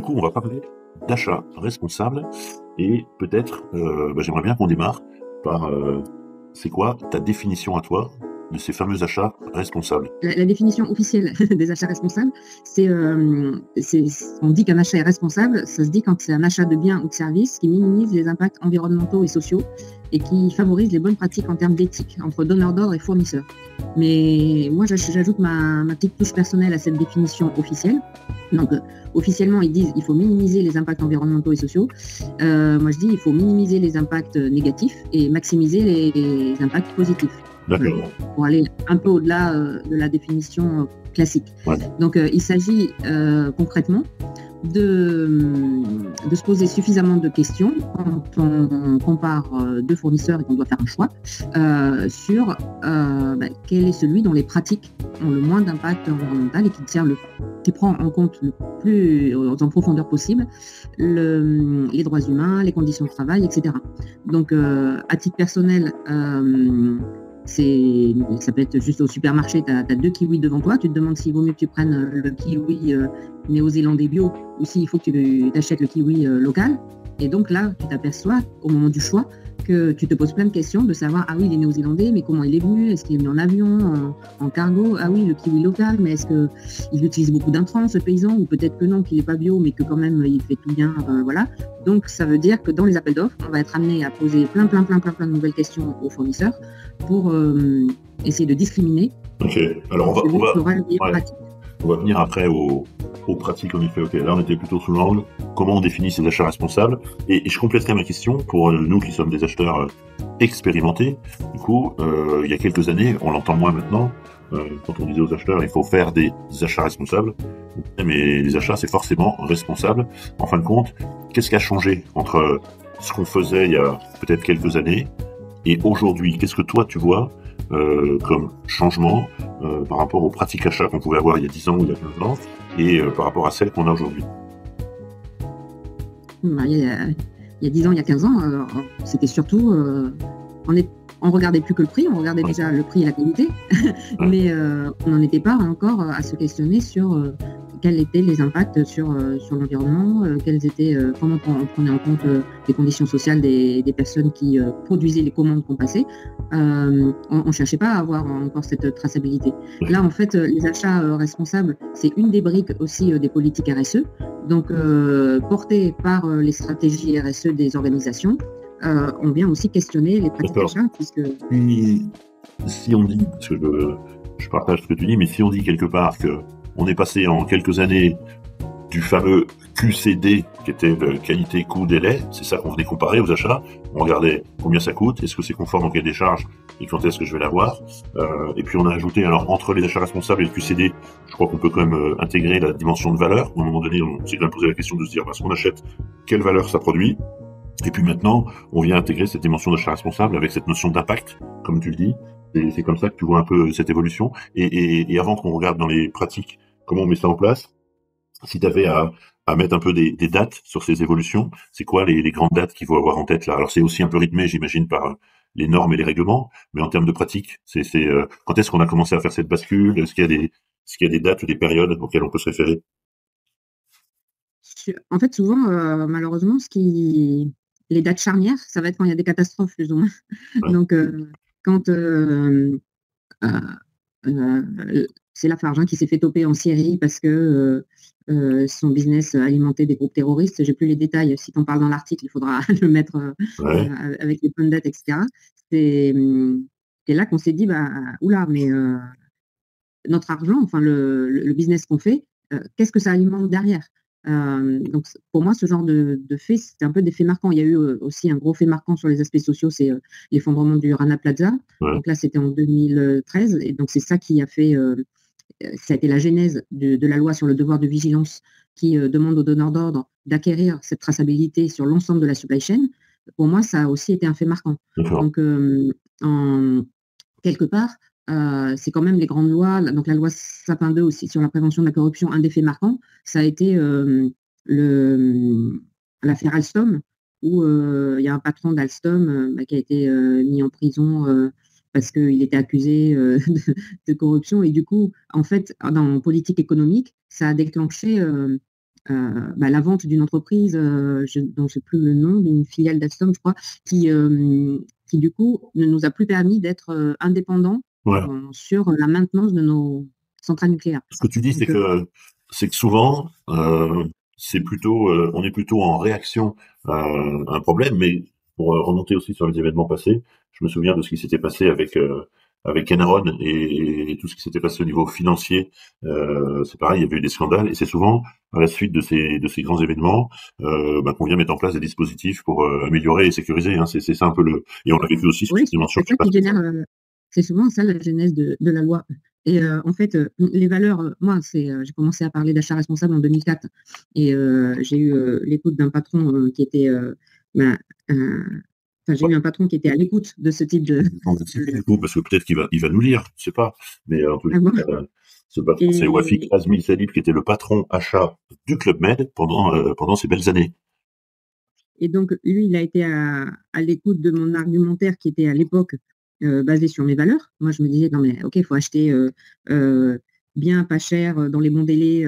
coup, on va parler d'achat responsable et peut-être, j'aimerais bien qu'on démarre par, c'est quoi ta définition à toi de ces fameux achats responsables? La définition officielle des achats responsables, on dit qu'un achat est responsable, ça se dit quand c'est un achat de biens ou de services qui minimise les impacts environnementaux et sociaux et qui favorise les bonnes pratiques en termes d'éthique entre donneurs d'ordre et fournisseurs. Mais moi, j'ajoute ma petite touche personnelle à cette définition officielle. Donc, officiellement, ils disent qu'il faut minimiser les impacts environnementaux et sociaux. Moi, je dis qu'il faut minimiser les impacts négatifs et maximiser les impacts positifs. D'accord. Pour aller un peu au-delà de la définition classique. Ouais. Donc, il s'agit concrètement de se poser suffisamment de questions quand on compare deux fournisseurs et qu'on doit faire un choix sur quel est celui dont les pratiques ont le moins d'impact environnemental et qui prend en compte le plus en profondeur possible les droits humains, les conditions de travail, etc. Donc, à titre personnel, ça peut être juste au supermarché, tu as 2 kiwis devant toi, tu te demandes s'il vaut mieux que tu prennes le kiwi néo-zélandais bio ou s'il faut que tu achètes le kiwi local. Et donc là, tu t'aperçois au moment du choix que tu te poses plein de questions de savoir, ah oui, il est néo-zélandais, mais comment il est venu? Est-ce qu'il est venu en avion, en cargo? Ah oui, le kiwi local, mais est-ce qu'il utilise beaucoup d'intrants, ce paysan? Ou peut-être que non, qu'il n'est pas bio, mais que quand même, il fait tout bien, voilà. Donc, ça veut dire que dans les appels d'offres, on va être amené à poser plein de nouvelles questions aux fournisseurs pour essayer de discriminer. Ok, alors on va venir après aux pratiques en effet. Ok, là on était plutôt sous l'angle comment on définit ces achats responsables et je compléterai ma question pour nous qui sommes des acheteurs expérimentés. Du coup, il y a quelques années, on l'entend moins maintenant, quand on disait aux acheteurs il faut faire des achats responsables, mais les achats c'est forcément responsable. En fin de compte, qu'est-ce qui a changé entre ce qu'on faisait il y a peut-être quelques années et aujourd'hui? Qu'est-ce que toi tu vois comme changement par rapport aux pratiques achats qu'on pouvait avoir il y a 10 ans ou il y a 15 ans et par rapport à celles qu'on a aujourd'hui? Il y a 10 ans, il y a 15 ans, c'était surtout... on regardait plus que le prix, on regardait déjà le prix et la qualité, mais on n'en était pas encore à se questionner sur quels étaient les impacts sur l'environnement, comment on prenait en compte les conditions sociales des personnes qui produisaient les commandes qu'on passait. On ne cherchait pas à avoir encore cette traçabilité. Là, en fait, les achats responsables, c'est une des briques aussi des politiques RSE, donc portées par les stratégies RSE des organisations. On vient aussi questionner les pratiques d'achat. Si on dit, parce que je partage ce que tu dis, mais si on dit quelque part que on est passé en quelques années du fameux QCD, qui était le qualité, coût, délai, c'est ça qu'on venait comparer aux achats. On regardait combien ça coûte, est-ce que c'est conforme au cahier des charges et quand est-ce que je vais l'avoir. Et puis on a ajouté, alors entre les achats responsables et le QCD, je crois qu'on peut quand même intégrer la dimension de valeur. À un moment donné, on s'est quand même posé la question de se dire, ce qu'on achète, quelle valeur ça produit. Et puis maintenant, on vient intégrer cette dimension d'achat responsable avec cette notion d'impact, comme tu le dis. Et c'est comme ça que tu vois un peu cette évolution. Et avant qu'on regarde dans les pratiques comment on met ça en place, si tu avais à mettre un peu des dates sur ces évolutions, c'est quoi les grandes dates qu'il faut avoir en tête là? Alors c'est aussi un peu rythmé, j'imagine, par les normes et les règlements, mais en termes de pratique, quand est-ce qu'on a commencé à faire cette bascule? Est-ce qu'il y a des dates ou des périodes auxquelles on peut se référer? En fait, souvent, malheureusement, les dates charnières, ça va être quand il y a des catastrophes, plus ou moins. Ouais. Donc, quand c'est Lafarge qui s'est fait toper en Syrie parce que son business alimentait des groupes terroristes. J'ai plus les détails. Si tu en parles dans l'article, il faudra le mettre avec les bonnes dates, etc. C'est là qu'on s'est dit, oula, mais notre argent, enfin le business qu'on fait, qu'est-ce que ça alimente derrière? Donc pour moi, ce genre de fait, c'est un peu des faits marquants. Il y a eu aussi un gros fait marquant sur les aspects sociaux, c'est l'effondrement du Rana Plaza. Ouais. Donc là, c'était en 2013, et donc c'est ça qui a fait, ça a été la genèse de la loi sur le devoir de vigilance qui demande aux donneurs d'ordre d'acquérir cette traçabilité sur l'ensemble de la supply chain. Pour moi, ça a aussi été un fait marquant. D'accord. Donc quelque part, c'est quand même les grandes lois. Donc la loi Sapin 2 aussi sur la prévention de la corruption, un des faits marquants, ça a été l'affaire Alstom, où il y a un patron d'Alstom qui a été mis en prison parce qu'il était accusé de corruption. Et du coup, en fait, dans politique économique, ça a déclenché la vente d'une entreprise, dont je n'ai plus le nom, d'une filiale d'Alstom, je crois, qui du coup ne nous a plus permis d'être indépendants Ouais. sur la maintenance de nos centrales nucléaires. Ce que tu dis, Donc, c'est que souvent, on est plutôt en réaction à un problème, mais pour remonter aussi sur les événements passés, je me souviens de ce qui s'était passé avec Enron et tout ce qui s'était passé au niveau financier. C'est pareil, il y avait eu des scandales, et c'est souvent à la suite de ces grands événements qu'on vient mettre en place des dispositifs pour améliorer et sécuriser. Hein. C'est ça un peu et on l'a vécu aussi sur oui, cette dimension. c'est ça qui génère, c'est souvent ça la genèse de la loi. Et en fait, les valeurs, moi, j'ai commencé à parler d'achat responsable en 2004, et j'ai eu l'écoute d'un patron qui était, ben, j'ai eu un patron qui était à l'écoute de ce type de. On va citer, du coup, parce que peut-être il va nous lire, je sais pas. Mais en tout Ah bon. cas, ce patron, c'est Wafik Et, Azmi Salib, qui était le patron achat du Club Med pendant ces belles années. et donc, lui, il a été à l'écoute de mon argumentaire qui était à l'époque basé sur mes valeurs. Moi, je me disais, non, mais ok, il faut acheter bien, pas cher, dans les bons délais,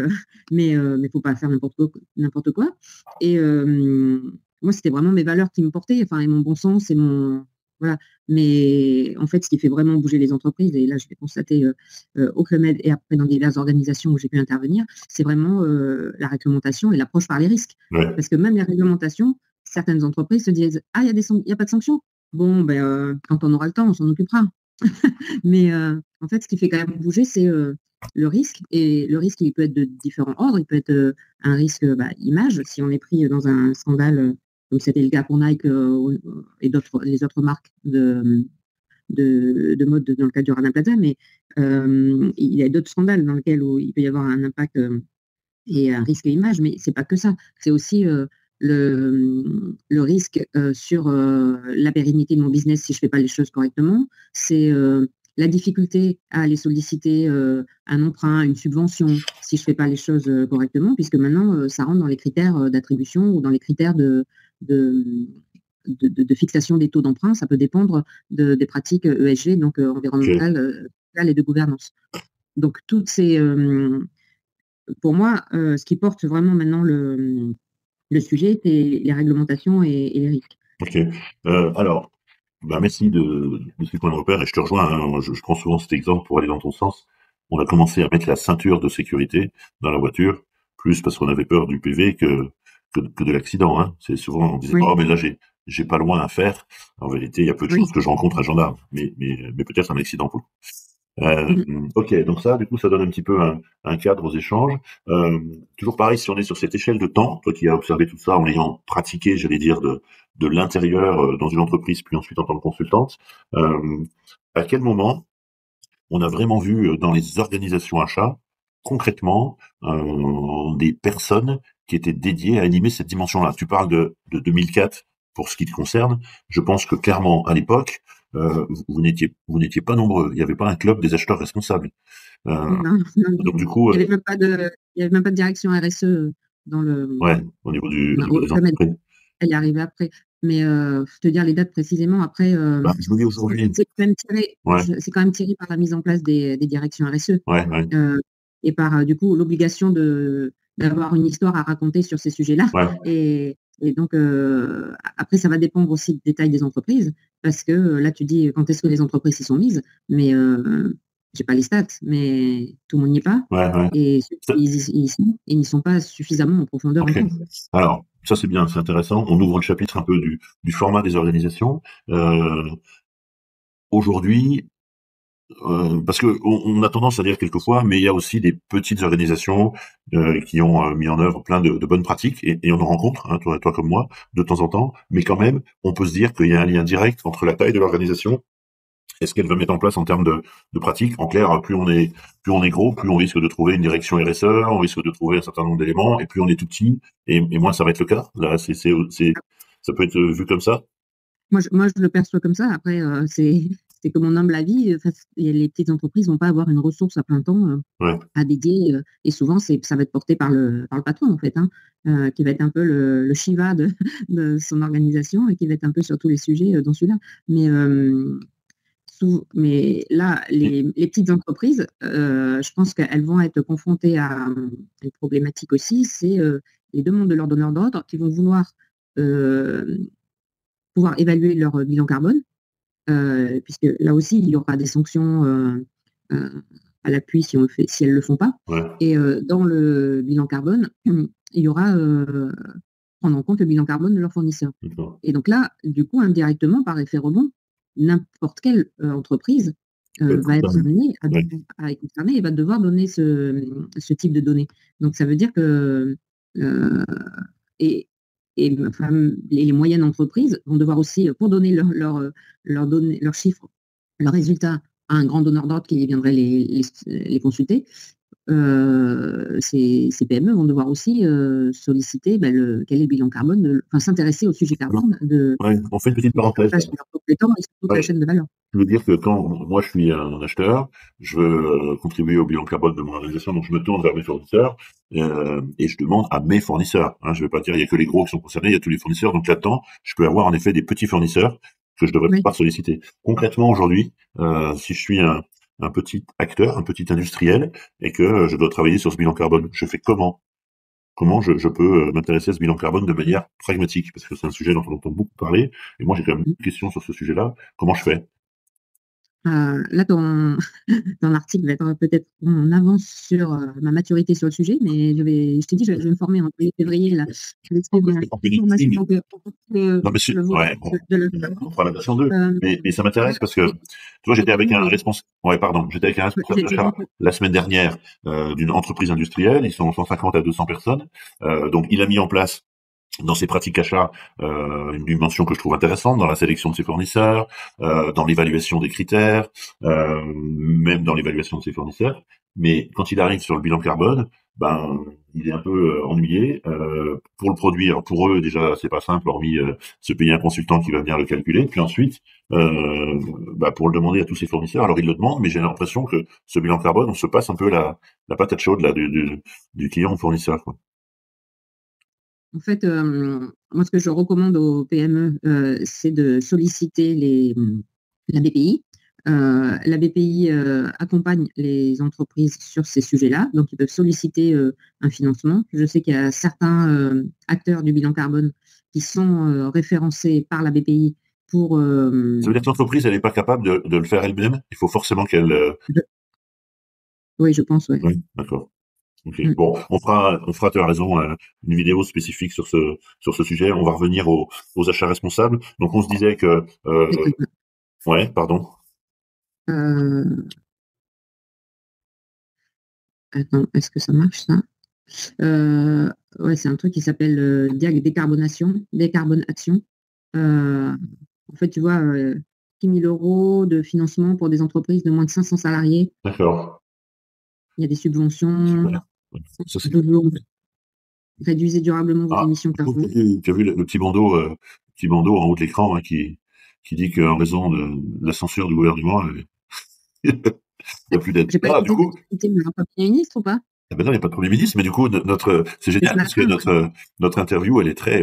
mais il faut pas faire n'importe quoi. Et moi, c'était vraiment mes valeurs qui me portaient, enfin, et mon bon sens, et mon. Voilà. Mais en fait, ce qui fait vraiment bouger les entreprises, et là, je l'ai constaté au Club Med et après dans diverses organisations où j'ai pu intervenir, c'est vraiment la réglementation et l'approche par les risques. Ouais. Parce que même les réglementations, certaines entreprises se disent: «Ah, il y a pas de sanctions? Bon, ben, quand on aura le temps, on s'en occupera». Mais en fait, ce qui fait quand même bouger, c'est le risque. Et le risque, il peut être de différents ordres. Il peut être un risque image, si on est pris dans un scandale, comme c'était le cas pour Nike et les autres marques de mode dans le cadre du Rana Plaza. Mais il y a d'autres scandales dans lesquels où il peut y avoir un impact et un risque image, mais c'est pas que ça. C'est aussi le risque sur la pérennité de mon business si je fais pas les choses correctement. C'est la difficulté à aller solliciter un emprunt, une subvention, si je fais pas les choses correctement, puisque maintenant ça rentre dans les critères d'attribution ou dans les critères de, de fixation des taux d'emprunt. Ça peut dépendre des pratiques ESG, donc Okay. environnementales, sociales et de gouvernance. Donc toutes ces pour moi, ce qui porte vraiment maintenant le sujet, c'est les réglementations et les risques. Ok. Alors, merci de ces points de repère, et je te rejoins. Hein. Je prends souvent cet exemple pour aller dans ton sens. On a commencé à mettre la ceinture de sécurité dans la voiture, plus parce qu'on avait peur du PV que de l'accident. Hein. C'est souvent, on disait, Oui, oh, mais là, j'ai pas loin à faire. En vérité, il y a peu de oui. choses que je rencontre un gendarme, mais peut-être un accident. Mmh. Ok, donc ça, du coup, ça donne un petit peu un cadre aux échanges. Toujours pareil, si on est sur cette échelle de temps, toi qui as observé tout ça en ayant pratiqué, j'allais dire, de l'intérieur dans une entreprise, puis ensuite en tant que consultante, à quel moment on a vraiment vu dans les organisations achats, concrètement, des personnes qui étaient dédiées à animer cette dimension-là? Tu parles de 2004 pour ce qui te concerne. Je pense que clairement, à l'époque, vous n'étiez pas nombreux. Il n'y avait pas un club des acheteurs responsables. Euh, Non, non, non. donc du coup, Il y avait même pas de direction RSE dans ouais, au niveau au des domaine. entreprises. Elle est arrivée après. Mais te dire les dates précisément après, Je me dis aujourd'hui, ouais, c'est quand même tiré par la mise en place des directions RSE, ouais, ouais, heu et par, du coup, l'obligation d'avoir une histoire à raconter sur ces sujets-là. ouais, Et donc après ça va dépendre aussi des tailles des entreprises, parce que là tu dis: «Quand est-ce que les entreprises s'y sont mises?» Mais j'ai pas les stats, mais tout le monde n'y est pas, ouais, ouais. et ceux qui y sont, ils n'y sont pas suffisamment en profondeur Ok. encore. Alors, ça c'est bien, c'est intéressant. On ouvre le chapitre un peu du format des organisations. Aujourd'hui, parce que on a tendance à dire quelquefois, mais il y a aussi des petites organisations qui ont mis en œuvre plein de bonnes pratiques, et on en rencontre, hein, toi comme moi, de temps en temps. Mais quand même, on peut se dire qu'il y a un lien direct entre la taille de l'organisation et ce qu'elle va mettre en place en termes de pratiques. En clair, plus on est gros, plus on risque de trouver une direction RSE, on risque de trouver un certain nombre d'éléments, et plus on est tout petit, et moins ça va être le cas. Là, ça peut être vu comme ça. Moi, je le perçois comme ça. Après, c'est que mon humble avis, enfin, les petites entreprises vont pas avoir une ressource à plein temps, Ouais. à dédier, et souvent ça va être porté par le patron, en fait, hein, qui va être un peu le Shiva de de son organisation, et qui va être un peu sur tous les sujets, dans celui-là. Mais mais là, les petites entreprises, je pense qu'elles vont être confrontées à une problématique aussi, c'est les demandes de leurs donneurs d'ordre qui vont vouloir pouvoir évaluer leur bilan carbone, puisque là aussi, il y aura des sanctions à l'appui si elles ne le font pas. Ouais. Et dans le bilan carbone, il y aura prendre en compte le bilan carbone de leurs fournisseurs. Et donc là, du coup, indirectement, par effet rebond, n'importe quelle entreprise va être amenée à être concernée et va devoir donner ce type de données. Donc ça veut dire que enfin, les moyennes entreprises vont devoir aussi, pour donner leurs chiffres, leurs résultats à un grand donneur d'ordre qui viendrait les consulter, ces PME vont devoir aussi solliciter quel est le bilan carbone, s'intéresser au sujet carbone on fait une petite parenthèse. Toute la chaîne de valeur. Je veux dire que quand moi je suis un acheteur, je veux contribuer au bilan carbone de mon organisation, donc je me tourne vers mes fournisseurs et je demande à mes fournisseurs. Je ne veux pas dire il y a que les gros qui sont concernés, il y a tous les fournisseurs. Donc là-dedans, je peux avoir en effet des petits fournisseurs que je devrais pas solliciter. Concrètement aujourd'hui, si je suis un petit acteur, un petit industriel, et que je dois travailler sur ce bilan carbone, je fais comment je peux m'intéresser à ce bilan carbone de manière pragmatique, parce que c'est un sujet dont on entend beaucoup parler, et moi j'ai quand même une question sur ce sujet-là. Comment je fais? Là, ton article va être peut-être en avance sur ma maturité sur le sujet, mais je t'ai dit, je vais me former en février. Là. Je vais suivre on fera la version 2. Mais ça m'intéresse parce que, tu vois, j'étais avec un responsable d'achat la semaine dernière d'une entreprise industrielle. Ils sont 150 à 200 personnes. Donc, il a mis en place dans ses pratiques achats, une dimension que je trouve intéressante dans la sélection de ses fournisseurs, dans l'évaluation des critères, même dans l'évaluation de ses fournisseurs. Mais quand il arrive sur le bilan carbone, il est un peu ennuyé. Pour le produire, pour eux déjà, c'est pas simple, hormis se payer un consultant qui va venir le calculer. Puis ensuite, pour le demander à tous ses fournisseurs, alors ils le demandent, mais j'ai l'impression que ce bilan carbone, on se passe un peu la patate chaude là du client au fournisseur, quoi. En fait, moi, ce que je recommande aux PME, c'est de solliciter la BPI. La BPI accompagne les entreprises sur ces sujets-là, donc ils peuvent solliciter un financement. Je sais qu'il y a certains acteurs du bilan carbone qui sont référencés par la BPI pour... Ça veut dire que l'entreprise, elle n'est pas capable de le faire elle-même? Il faut forcément qu'elle... Oui, je pense, oui. Oui, d'accord. Okay. Bon, on fera, tu as raison, une vidéo spécifique sur ce sujet. On va revenir aux achats responsables. Donc, on se disait que, ouais, pardon. Attends, est-ce que ça marche, ça? Ouais, c'est un truc qui s'appelle décarbonation. En fait, tu vois, 6 000 € de financement pour des entreprises de moins de 500 salariés. D'accord. Il y a des subventions. Ça, c'est... Réduisez durablement vos émissions carbone. Tu as vu le petit bandeau en haut de l'écran qui dit qu'en raison de la censure du gouvernement, il n'y a plus d'aide. J'ai pas écouté le Premier ministre ou pas? Ah ben non, il n'y a pas de Premier ministre, mais du coup, c'est génial parce que notre interview, elle est très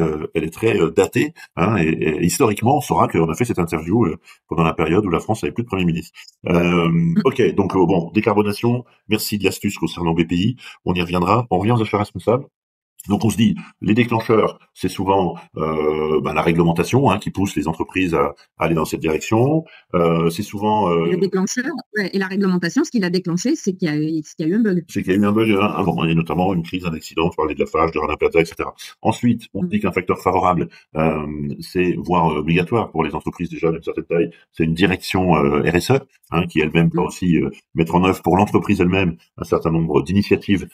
datée, et historiquement, on saura qu'on a fait cette interview pendant la période où la France n'avait plus de Premier ministre. Ok, donc bon, décarbonation, merci de l'astuce concernant BPI, on y reviendra. On revient aux achats responsables. Donc on se dit, les déclencheurs, c'est souvent la réglementation qui pousse les entreprises à aller dans cette direction. C'est souvent... Le déclencheur, et la réglementation, ce qui l'a déclenché, c'est qu'il y a eu un bug. C'est qu'il y a eu un bug, et notamment une crise, un accident, tu parlais de Lafarge, de Rana Plaza, etc. Ensuite, on dit qu'un facteur favorable, c'est, voire obligatoire pour les entreprises déjà d'une certaine taille, c'est une direction RSE, qui elle-même va aussi mettre en œuvre pour l'entreprise elle-même un certain nombre d'initiatives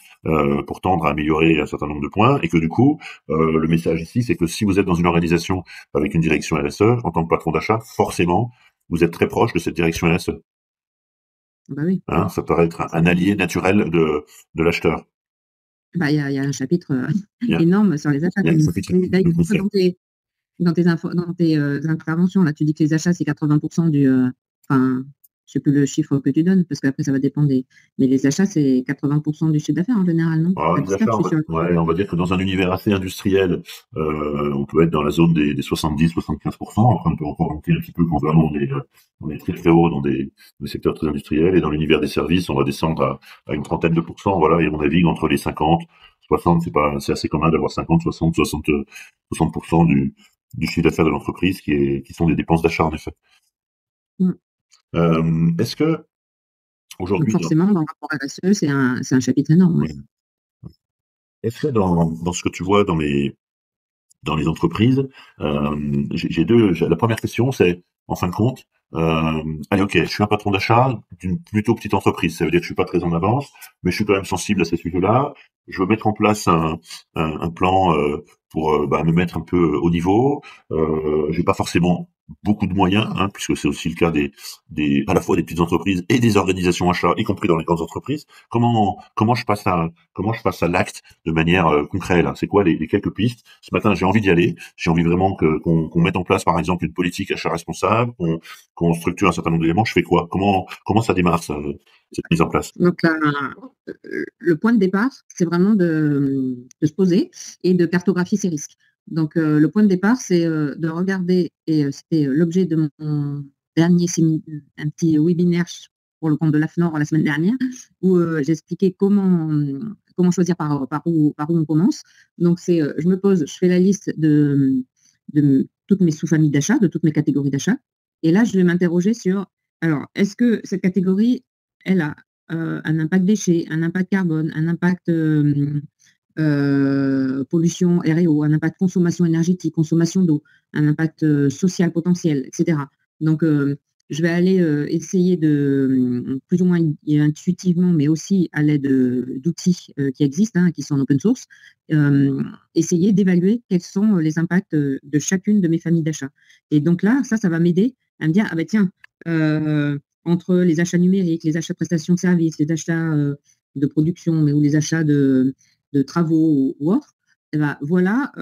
pour tendre à améliorer un certain nombre de points, et que du coup, le message ici, c'est que si vous êtes dans une organisation avec une direction RSE, en tant que patron d'achat, forcément, vous êtes très proche de cette direction RSE. Bah oui. Ça paraît être un allié naturel de l'acheteur. Il y a un chapitre énorme sur les achats. Dans tes interventions, là, tu dis que les achats, c'est 80% sais plus le chiffre que tu donnes, parce qu'après, ça va dépendre des. Mais les achats, c'est 80% du chiffre d'affaires en général, non? Alors, les 97, achats, je suis sûre. on va dire que dans un univers assez industriel, on peut être dans la zone des 70-75%. Après, on peut encore monter un petit peu quand vraiment on est très très haut dans des secteurs très industriels. Et dans l'univers des services, on va descendre à une trentaine de pourcents. Voilà, et on navigue entre les 50, 60. C'est assez commun d'avoir 50, 60, 60% du chiffre d'affaires de l'entreprise qui sont des dépenses d'achat, en effet. Mm. Est-ce que Donc aujourd'hui, forcément, dans le rapport RSE, c'est un chapitre énorme. Ouais. est-ce que dans ce que tu vois dans les entreprises, j'ai deux. La première question, c'est, en fin de compte, allez, ok, je suis un patron d'achat d'une plutôt petite entreprise. Ça veut dire que je suis pas très en avance, mais je suis quand même sensible à ces sujets-là. Je veux mettre en place un plan pour me mettre un peu au niveau. J'ai pas forcément beaucoup de moyens, hein, puisque c'est aussi le cas à la fois des petites entreprises et des organisations achats, y compris dans les grandes entreprises. Comment je passe à l'acte de manière concrète là? C'est quoi les quelques pistes? Ce matin, j'ai envie d'y aller. J'ai envie vraiment qu'on mette en place, par exemple, une politique achat responsable, qu'on structure un certain nombre d'éléments. Je fais quoi? Comment ça démarre, ça, cette mise en place? Donc le point de départ, c'est vraiment de se poser et de cartographier ses risques. Donc le point de départ, c'est de regarder, et c'était l'objet de mon dernier un petit webinaire pour le compte de l'AFNOR la semaine dernière, où j'expliquais comment choisir par où on commence. Donc je me pose, je fais la liste de toutes mes sous-familles d'achat, de toutes mes catégories d'achat, et là je vais m'interroger sur, alors, est-ce que cette catégorie, elle a un impact déchets, un impact carbone, un impact pollution REO, un impact consommation énergétique, consommation d'eau, un impact social potentiel, etc. Donc, je vais aller essayer de, plus ou moins intuitivement, mais aussi à l'aide d'outils qui existent, hein, qui sont en open source, essayer d'évaluer quels sont les impacts de chacune de mes familles d'achat. Et donc là, ça va m'aider à me dire, ah ben tiens, entre les achats numériques, les achats de prestations de services, les achats de production, mais ou les achats de travaux ou autres, eh ben, voilà,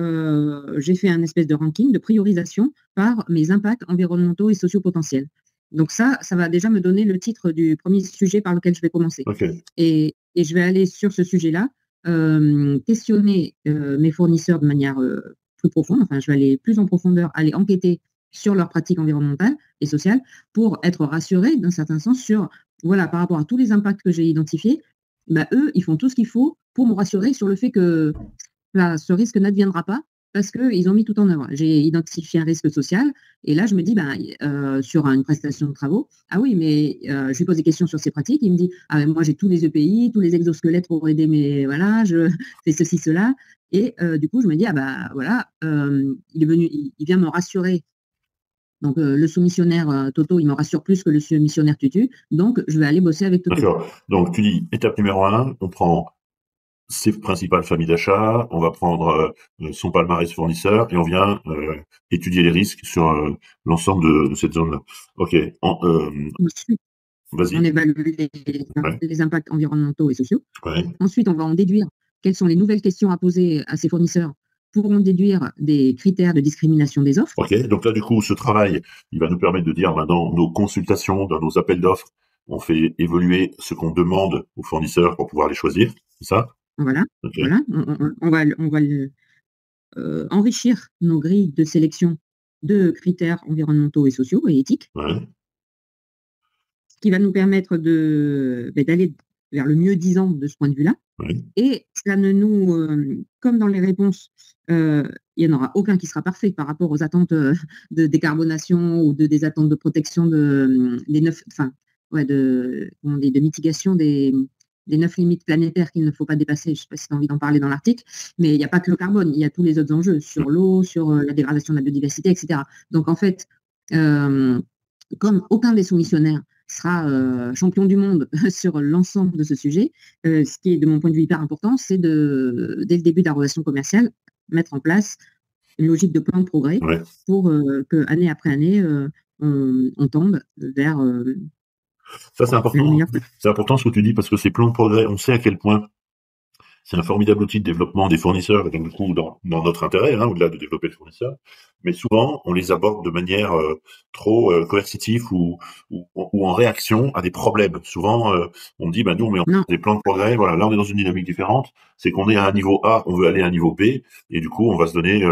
j'ai fait un espèce de ranking, de priorisation par mes impacts environnementaux et sociaux potentiels. Donc ça va déjà me donner le titre du premier sujet par lequel je vais commencer. Ok. Et je vais aller sur ce sujet-là, questionner mes fournisseurs de manière plus profonde. Enfin, je vais aller plus en profondeur, aller enquêter sur leurs pratiques environnementales et sociales pour être rassurée, d'un certain sens, sur, voilà, par rapport à tous les impacts que j'ai identifiés, bah, eux, ils font tout ce qu'il faut pour me rassurer sur le fait que ce risque n'adviendra pas parce qu'ils ont mis tout en œuvre. J'ai identifié un risque social et là, je me dis, ben, sur une prestation de travaux, ah oui, mais je lui pose des questions sur ses pratiques. Il me dit, ah, mais moi, j'ai tous les EPI, tous les exosquelettes pour aider, mais voilà, je fais ceci, cela. Et du coup, je me dis, ah bah voilà, il est venu, il vient me rassurer. Donc, le soumissionnaire Toto, il me rassure plus que le soumissionnaire Tutu. Donc, je vais aller bosser avec Toto. D'accord. Donc, tu dis, étape numéro un, on prend ses principales familles d'achat, on va prendre son palmarès fournisseur et on vient étudier les risques sur l'ensemble de cette zone-là. Ok. Ensuite, on Vas-y. évalue Ouais. les impacts environnementaux et sociaux. Ouais. Ensuite, on va en déduire quelles sont les nouvelles questions à poser à ces fournisseurs pour en déduire des critères de discrimination des offres. Ok. Donc là, du coup, ce travail, il va nous permettre de dire, dans nos consultations, dans nos appels d'offres, on fait évoluer ce qu'on demande aux fournisseurs pour pouvoir les choisir. C'est ça? Voilà, Ok. voilà. On va enrichir nos grilles de sélection de critères environnementaux et sociaux et éthiques, Ouais. ce qui va nous permettre d'aller vers le mieux-disant de ce point de vue-là. Ouais. Et ça ne nous, comme dans les réponses, il n'y en aura aucun qui sera parfait par rapport aux attentes de décarbonation ou des attentes de protection des neuf, enfin, ouais, comment on dit, de mitigation des 9 limites planétaires qu'il ne faut pas dépasser. Je ne sais pas si tu as envie d'en parler dans l'article, mais il n'y a pas que le carbone, il y a tous les autres enjeux sur l'eau, sur la dégradation de la biodiversité, etc. Donc en fait, comme aucun des soumissionnaires sera champion du monde sur l'ensemble de ce sujet, ce qui est de mon point de vue hyper important, c'est dès le début de la relation commerciale, mettre en place une logique de plan de progrès Ouais. pour que année après année, on tende vers Ça, c'est le important. meilleur. C'est important ce que tu dis parce que ces plans de progrès, on sait à quel point c'est un formidable outil de développement des fournisseurs, et donc du coup dans notre intérêt, hein, au-delà de développer le fournisseur. Mais souvent, on les aborde de manière trop coercitive ou en réaction à des problèmes. Souvent, on dit, bah nous, on met en Non. place des plans de progrès. Voilà, là, on est dans une dynamique différente. C'est qu'on est à un niveau A, on veut aller à un niveau B, et du coup, on va se donner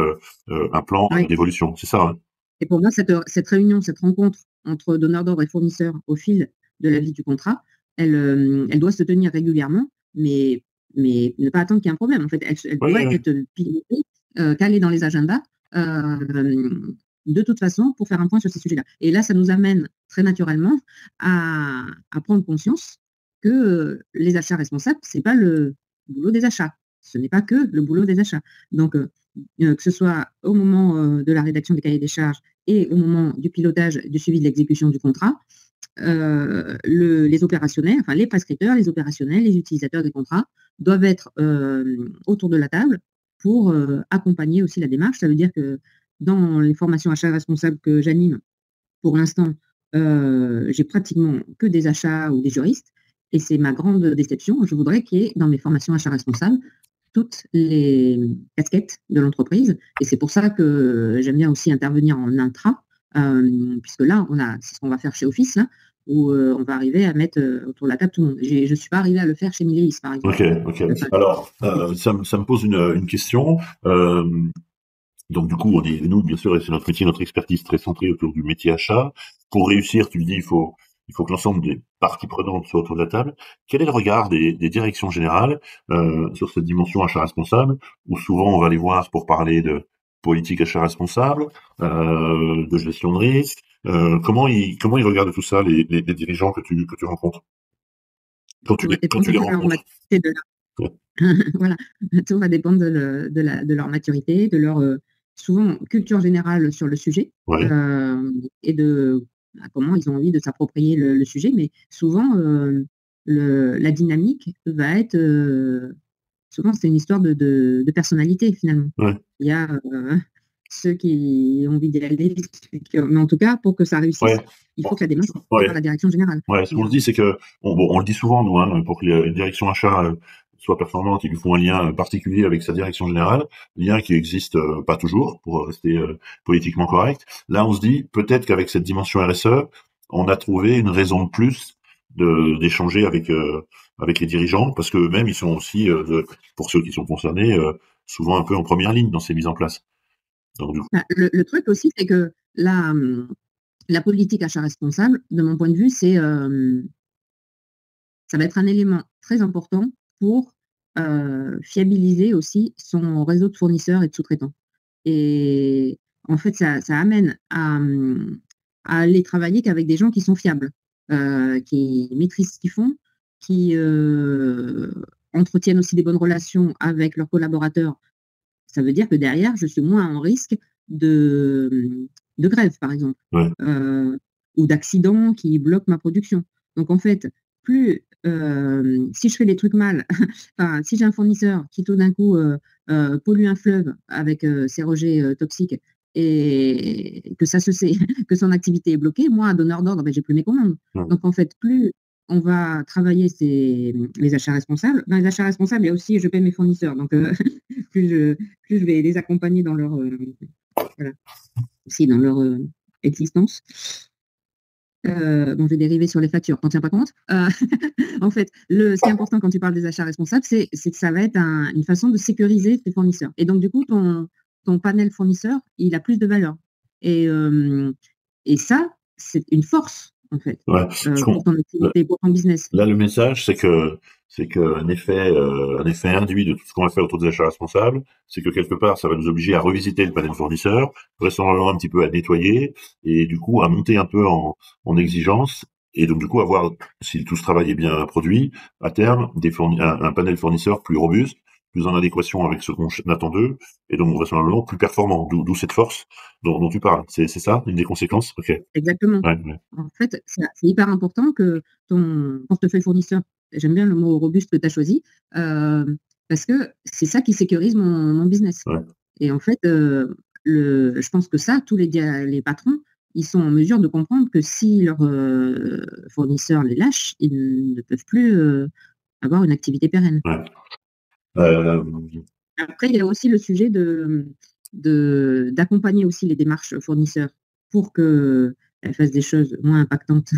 un plan Oui. d'évolution. C'est ça. Hein. Et pour moi, cette réunion, cette rencontre entre donneur d'ordre et fournisseur au fil de la vie du contrat, elle doit se tenir régulièrement, mais ne pas attendre qu'il y ait un problème. En fait, elle Oui, doit oui, oui. être pilotée, calée dans les agendas, de toute façon, pour faire un point sur ces sujets-là. Et là, ça nous amène très naturellement à prendre conscience que les achats responsables, c'est pas le boulot des achats. Ce n'est pas que le boulot des achats. Donc, que ce soit au moment de la rédaction des cahiers des charges et au moment du pilotage, du suivi de l'exécution du contrat, les opérationnels, enfin les prescripteurs, les opérationnels, les utilisateurs des contrats doivent être autour de la table pour accompagner aussi la démarche. Ça veut dire que dans les formations achats responsables que j'anime, pour l'instant, j'ai pratiquement que des achats ou des juristes, et c'est ma grande déception. Je voudrais qu'il y ait dans mes formations achats responsables toutes les casquettes de l'entreprise, et c'est pour ça que j'aime bien aussi intervenir en intra, puisque là, c'est ce qu'on va faire chez Office, là, où on va arriver à mettre autour de la table tout le monde. Je ne suis pas arrivée à le faire chez Mileis, par exemple. Ok. Alors, ça me pose une question. Donc du coup, nous, bien sûr, et c'est notre métier, notre expertise très centrée autour du métier achat. Pour réussir, tu le dis, il faut que l'ensemble des parties prenantes soient autour de la table. Quel est le regard des directions générales sur cette dimension achat responsable, où souvent on va les voir pour parler de politique achat responsable, de gestion de risque. Comment ils regardent tout ça, les dirigeants que tu rencontres Tout va quand tu dépendre les de leur rencontres? maturité, voilà, tout va dépendre de leur maturité, de leur souvent culture générale sur le sujet, Ouais, et de comment ils ont envie de s'approprier le sujet. Mais souvent, la dynamique va être souvent c'est une histoire de personnalité finalement. ouais, Il y a ceux qui ont envie d'y aller, mais en tout cas, pour que ça réussisse, ouais, il faut que la démarche soit portée ouais. par la direction générale. Ouais, ce qu'on se dit, c'est que on le dit souvent, nous, hein, pour que les directions achats soient performantes, il lui faut un lien particulier avec sa direction générale, lien qui existe pas toujours, pour rester politiquement correct. Là, on se dit, peut-être qu'avec cette dimension RSE, on a trouvé une raison de plus d'échanger avec les dirigeants, parce que eux-mêmes, ils sont aussi, pour ceux qui sont concernés, souvent un peu en première ligne dans ces mises en place. Donc, du coup, Bah, le truc aussi, c'est que la politique achat responsable, de mon point de vue, ça va être un élément très important pour fiabiliser aussi son réseau de fournisseurs et de sous-traitants. Et en fait, ça amène à aller travailler qu'avec des gens qui sont fiables, qui maîtrisent ce qu'ils font, qui entretiennent aussi des bonnes relations avec leurs collaborateurs. Ça veut dire que derrière, je suis moins en risque de grève, par exemple, ouais, ou d'accidents qui bloquent ma production. Donc en fait, plus, si je fais les trucs mal, enfin, si j'ai un fournisseur qui tout d'un coup, pollue un fleuve avec, ses rejets, toxiques, et que ça se sait, que son activité est bloquée, moi, donneur d'ordre, ben, j'ai plus mes commandes. ouais, Donc en fait, plus on va travailler les achats responsables. Dans les achats responsables, il y a aussi je paie mes fournisseurs, donc plus je plus je vais les accompagner dans leur, voilà, aussi dans leur, existence. Bon, je vais dériver sur les factures, tu en tiens pas compte? En fait, ce qui est important quand tu parles des achats responsables, c'est que ça va être une façon de sécuriser tes fournisseurs, et donc du coup, ton panel fournisseur, il a plus de valeur, et ça, c'est une force, en fait, ouais. pour ton activité, pour ton business. Là, le message, c'est que un effet induit de tout ce qu'on va faire autour des achats responsables, c'est que quelque part, ça va nous obliger à revisiter le panel fournisseur, vraisemblablement un petit peu à nettoyer, et du coup à monter un peu en exigence, et donc du coup avoir, si tout ce travail est bien produit, à terme, un panel fournisseur plus robuste, plus en adéquation avec ce qu'on attend d'eux, et donc vraisemblablement plus performant. D'où cette force dont tu parles. C'est ça, une des conséquences? Ok. Exactement. Ouais, ouais. En fait, c'est hyper important que ton portefeuille fournisseur, j'aime bien le mot robuste que tu as choisi, parce que c'est ça qui sécurise mon business, Ouais. et en fait, je pense que ça, tous les patrons, ils sont en mesure de comprendre que si leurs, fournisseurs les lâchent, ils ne peuvent plus, avoir une activité pérenne. Ouais. Après, il y a aussi le sujet d'accompagner aussi les démarches fournisseurs pour qu'elles fassent des choses moins impactantes.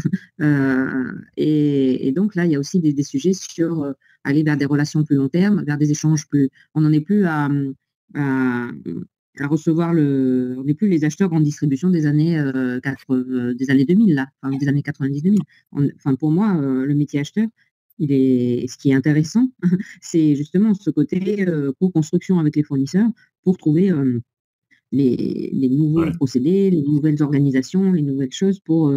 Et donc là, il y a aussi des sujets sur aller vers des relations plus long terme, vers des échanges plus. On n'en est plus à, à recevoir on n'est plus les acheteurs en distribution des années, des années 2000, là, enfin, des années 90-2000. Enfin, pour moi, le métier acheteur, ce qui est intéressant, c'est justement ce côté co-construction avec les fournisseurs pour trouver les nouveaux procédés, les nouvelles organisations, les nouvelles choses pour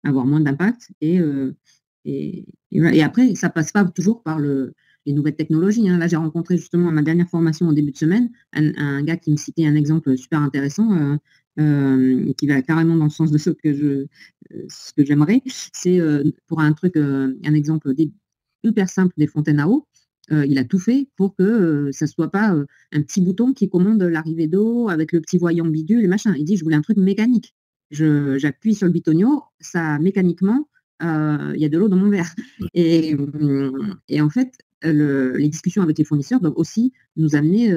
avoir moins d'impact. Voilà. Et après, ça passe pas toujours par les nouvelles technologies. Hein. Là, j'ai rencontré justement à ma dernière formation au début de semaine un gars qui me citait un exemple super intéressant qui va carrément dans le sens de ce que j'aimerais. C'est pour un exemple hyper simple des fontaines à eau. Il a tout fait pour que ça ne soit pas un petit bouton qui commande l'arrivée d'eau avec le petit voyant bidule et machin. Il dit, je voulais un truc mécanique. J'appuie sur le bitonio, ça mécaniquement, il y a de l'eau dans mon verre. Et en fait, les discussions avec les fournisseurs doivent aussi nous amener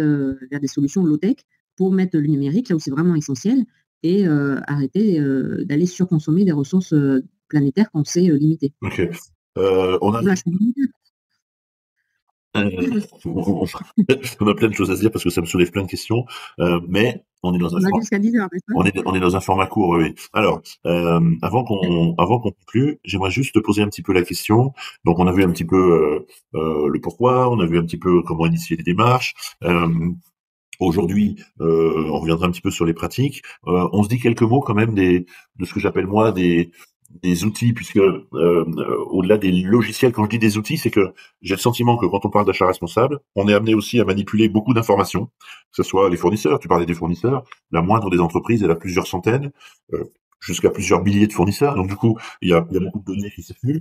vers des solutions low-tech pour mettre le numérique là où c'est vraiment essentiel et arrêter d'aller surconsommer des ressources planétaires quand c'est limité. Ok. On a plein de choses à se dire parce que ça me soulève plein de questions, mais on est dans un on est dans un format court. Oui. Alors, avant qu'on conclue, j'aimerais juste te poser un petit peu la question. Donc, on a vu un petit peu le pourquoi, on a vu un petit peu comment initier les démarches. Aujourd'hui, on reviendra un petit peu sur les pratiques. On se dit quelques mots quand même de ce que j'appelle moi des outils, puisque au-delà des logiciels, quand je dis des outils, c'est que j'ai le sentiment que quand on parle d'achat responsable, on est amené aussi à manipuler beaucoup d'informations, que ce soit les fournisseurs, tu parlais des fournisseurs, la moindre des entreprises, elle a plusieurs centaines, jusqu'à plusieurs milliers de fournisseurs, donc du coup, il y a beaucoup de données qui circulent.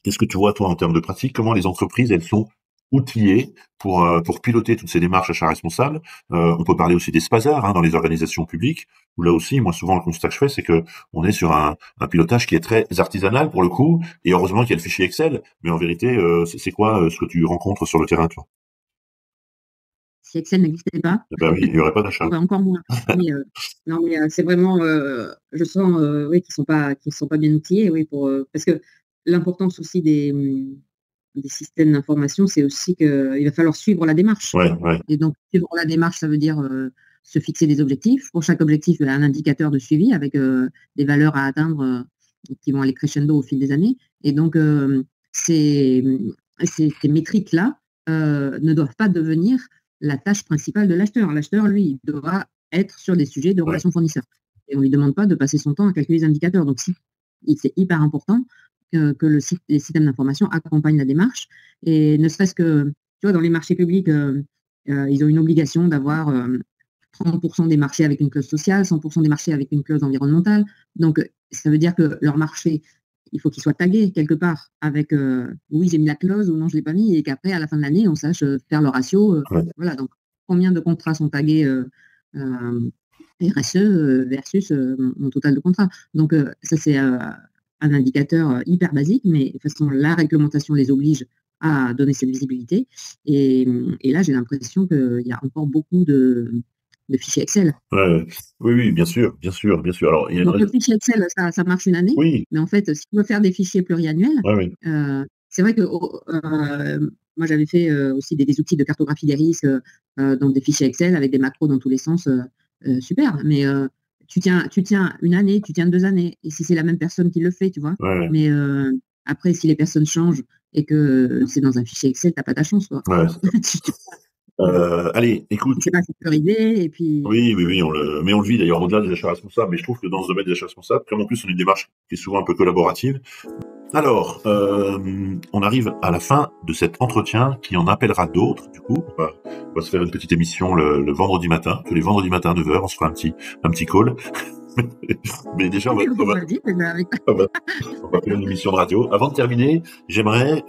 Qu'est-ce que tu vois, toi, en termes de pratique, comment les entreprises, elles sont outillées pour piloter toutes ces démarches achats responsables. On peut parler aussi des SPASAR dans les organisations publiques, où là aussi, moi souvent le constat que je fais, c'est que on est sur un pilotage qui est très artisanal pour le coup, et heureusement qu'il y a le fichier Excel, mais en vérité, c'est quoi ce que tu rencontres sur le terrain, toi? Si Excel n'existait pas, oui, il n'y aurait pas d'achat. Encore moins. Non, mais c'est vraiment, je sens oui, qu'ils sont pas bien outillés, oui, parce que l'importance aussi des systèmes d'information, c'est aussi qu'il va falloir suivre la démarche. Ouais. Et donc, suivre la démarche, ça veut dire se fixer des objectifs. Pour chaque objectif, il y a un indicateur de suivi avec des valeurs à atteindre qui vont aller crescendo au fil des années. Et donc, ces métriques-là ne doivent pas devenir la tâche principale de l'acheteur. L'acheteur, lui, il devra être sur des sujets de relations fournisseurs. Et on ne lui demande pas de passer son temps à calculer les indicateurs. Donc, c'est hyper important que les systèmes d'information accompagnent la démarche. Et ne serait-ce que, tu vois, dans les marchés publics, ils ont une obligation d'avoir 30% des marchés avec une clause sociale, 100% des marchés avec une clause environnementale. Donc, ça veut dire que leur marché, il faut qu'il soit tagué quelque part avec oui, j'ai mis la clause ou non, je ne l'ai pas mis, et qu'après, à la fin de l'année, on sache faire le ratio. Voilà, donc combien de contrats sont tagués RSE versus mon total de contrats. Donc, ça, c'est un indicateur hyper basique, mais de toute façon, la réglementation les oblige à donner cette visibilité. Et là, j'ai l'impression qu'il y a encore beaucoup de fichiers Excel. Oui, bien sûr. Alors, donc, le fichier Excel, ça marche une année, mais en fait, si on veut faire des fichiers pluriannuels, c'est vrai que moi, j'avais fait aussi des outils de cartographie des risques, donc des fichiers Excel avec des macros dans tous les sens, super, mais tu tiens une année, tu tiens 2 années, et si c'est la même personne qui le fait, tu vois. Mais après, si les personnes changent et que c'est dans un fichier Excel, t'as pas ta chance, quoi. Allez, écoute. C'est pas sécurisé, et puis. Oui, on le vit d'ailleurs au-delà des achats responsables, mais je trouve que dans ce domaine des achats responsables, comme en plus on a une démarche qui est souvent un peu collaborative. Alors, on arrive à la fin de cet entretien qui en appellera d'autres. Du coup, on va se faire une petite émission le vendredi matin. Tous les vendredis matins à 9h, on se fera un petit call. Mais déjà, on va faire une émission de radio. Avant de terminer, j'aimerais,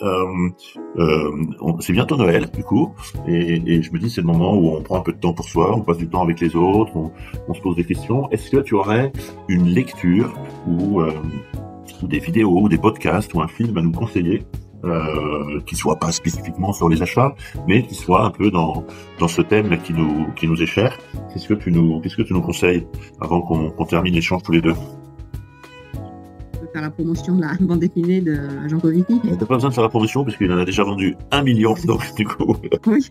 c'est bientôt Noël, du coup, et je me dis c'est le moment où on prend un peu de temps pour soi, on passe du temps avec les autres, on se pose des questions. Est-ce que tu aurais une lecture ou des vidéos, ou des podcasts, ou un film à nous conseiller qui soit pas spécifiquement sur les achats, mais qui soit un peu dans ce thème qui nous est cher. Qu'est-ce que tu nous conseilles avant qu'on termine l'échange tous les deux? Faire la promotion de la bande dessinée de Jean Covici. T'as pas besoin de faire la promotion parce qu'il en a déjà vendu 1 million, donc du coup. Oui.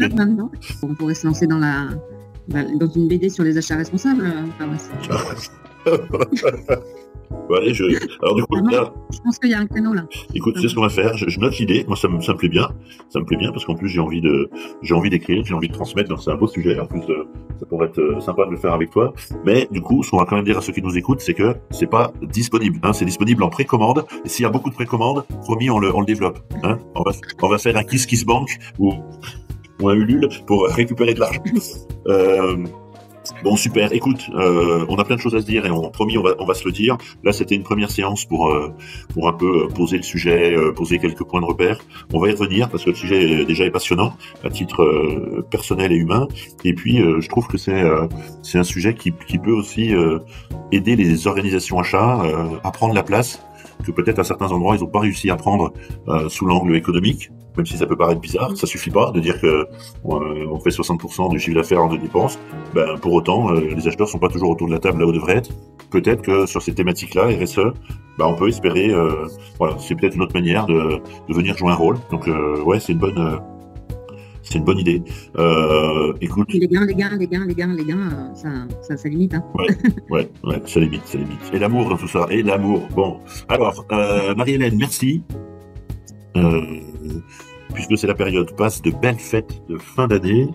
Maintenant, on pourrait se lancer dans une BD sur les achats responsables. Bon, allez, alors du coup, là, je pense qu'il y a un créneau là. Écoute, c'est ce qu'on va faire. Je note l'idée. Moi, ça me plaît bien. Ça me plaît bien parce qu'en plus, j'ai envie d'écrire, j'ai envie de transmettre. Donc, c'est un beau sujet. En plus, ça pourrait être sympa de le faire avec toi. Mais du coup, ce qu'on va quand même dire à ceux qui nous écoutent, c'est que c'est pas disponible. Hein, c'est disponible en précommande. Et s'il y a beaucoup de précommandes, promis, on le développe. Hein, on va faire un Kiss Bank ou un Ulule pour récupérer de l'argent. Bon, super. Écoute, on a plein de choses à se dire et promis, on va se le dire. Là, c'était une première séance pour un peu poser le sujet, poser quelques points de repère. On va y revenir parce que le sujet est passionnant à titre personnel et humain. Et puis, je trouve que c'est un sujet qui peut aussi aider les organisations achats à prendre la place que peut-être à certains endroits ils n'ont pas réussi à prendre sous l'angle économique, même si ça peut paraître bizarre. Ça suffit pas de dire que on fait 60% du chiffre d'affaires de dépenses. Ben, pour autant, les acheteurs sont pas toujours autour de la table là où devraient être. Peut-être que sur ces thématiques-là, RSE, ben, on peut espérer, voilà, c'est peut-être une autre manière de venir jouer un rôle. Donc ouais, c'est une bonne idée. Écoute. Les gains, ça limite. Hein. Ouais, ça limite. Et l'amour dans tout ça. Et l'amour. Bon. Alors, Marie-Hélène, merci. Puisque c'est la période, passe de belles fêtes de fin d'année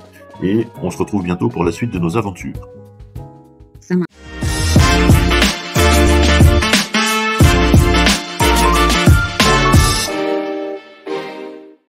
et on se retrouve bientôt pour la suite de nos aventures.